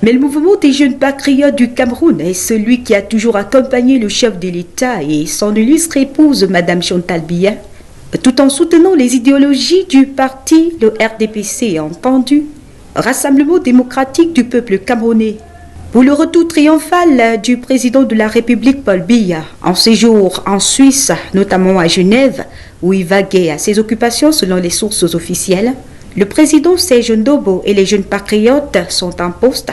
Mais le mouvement des jeunes patriotes du Cameroun est celui qui a toujours accompagné le chef de l'État et son illustre épouse, Madame Chantal Biya, tout en soutenant les idéologies du parti, le RDPC, entendu, Rassemblement démocratique du peuple camerounais. Pour le retour triomphal du président de la République, Paul Biya, en séjour en Suisse, notamment à Genève, où il vaguait à ses occupations selon les sources officielles, le président Serge Ndobbo et les jeunes patriotes sont en poste.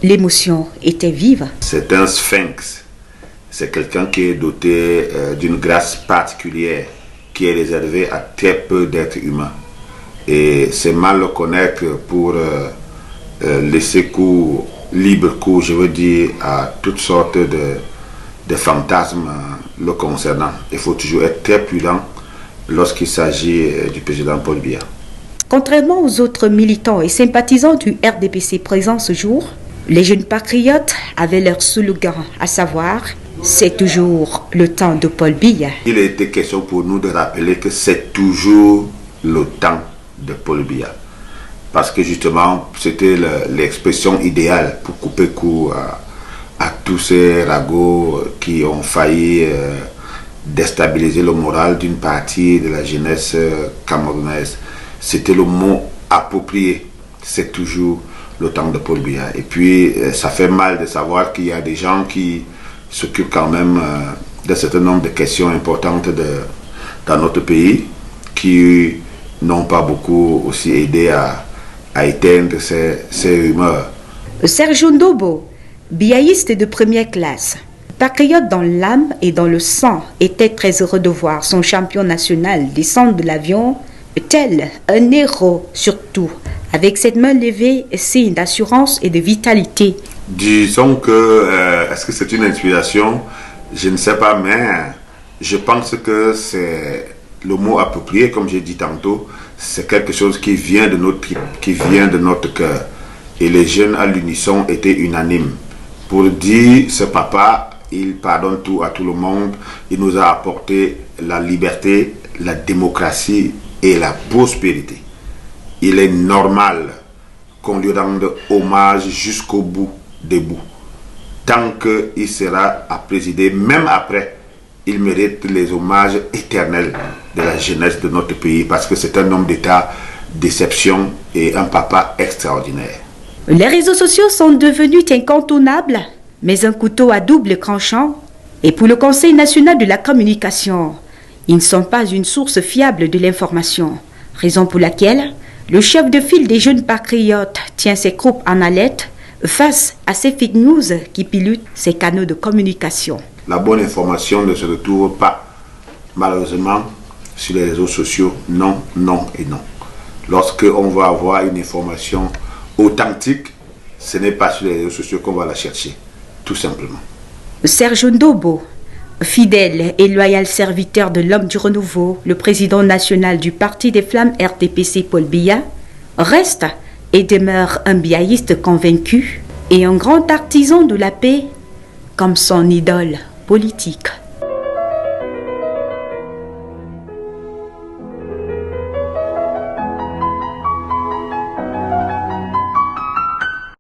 L'émotion était vive. C'est un sphinx. C'est quelqu'un qui est doté d'une grâce particulière qui est réservée à très peu d'êtres humains. Et c'est mal le connaître pour laisser libre cours, je veux dire, à toutes sortes de fantasmes le concernant. Il faut toujours être très prudent lorsqu'il s'agit du président Paul Biya. Contrairement aux autres militants et sympathisants du RDPC présents ce jour, les jeunes patriotes avaient leur slogan, à savoir « C'est toujours le temps de Paul Biya ». Il a été question pour nous de rappeler que c'est toujours le temps de Paul Biya. Parce que justement, c'était l'expression idéale pour couper court à tous ces ragots qui ont failli déstabiliser le moral d'une partie de la jeunesse camerounaise. C'était le mot approprié. C'est toujours le temps de Paul Biya. Et puis, ça fait mal de savoir qu'il y a des gens qui s'occupent quand même d'un certain nombre de questions importantes dans notre pays, qui n'ont pas beaucoup aussi aidé à éteindre ces rumeurs. Serge Ndobbo, biaïste de première classe, patriote dans l'âme et dans le sang, était très heureux de voir son champion national descendre de l'avion, tel un héros surtout, avec cette main levée, signe d'assurance et de vitalité. Disons que, est-ce que c'est une inspiration? Je ne sais pas, mais je pense que c'est le mot approprié, comme j'ai dit tantôt. C'est quelque chose qui vient de notre cœur. Et les jeunes à l'unisson étaient unanimes pour dire, ce papa, il pardonne tout à tout le monde. Il nous a apporté la liberté, la démocratie et la prospérité. Il est normal qu'on lui rende hommage jusqu'au bout des bouts. Tant qu'il sera à présider, même après, il mérite les hommages éternels de la jeunesse de notre pays parce que c'est un homme d'État d'exception et un papa extraordinaire. Les réseaux sociaux sont devenus incontournables, mais un couteau à double tranchant. Et pour le Conseil national de la communication, ils ne sont pas une source fiable de l'information, raison pour laquelle le chef de file des jeunes patriotes tient ses troupes en haleine face à ces fake news qui pilotent ces canaux de communication. La bonne information ne se retrouve pas, malheureusement, sur les réseaux sociaux. Non, non et non. Lorsqu'on va avoir une information authentique, ce n'est pas sur les réseaux sociaux qu'on va la chercher, tout simplement. Serge Ndobbo, fidèle et loyal serviteur de l'homme du renouveau, le président national du Parti des Flammes RDPC Paul Biya, reste et demeure un biaïste convaincu et un grand artisan de la paix comme son idole politique.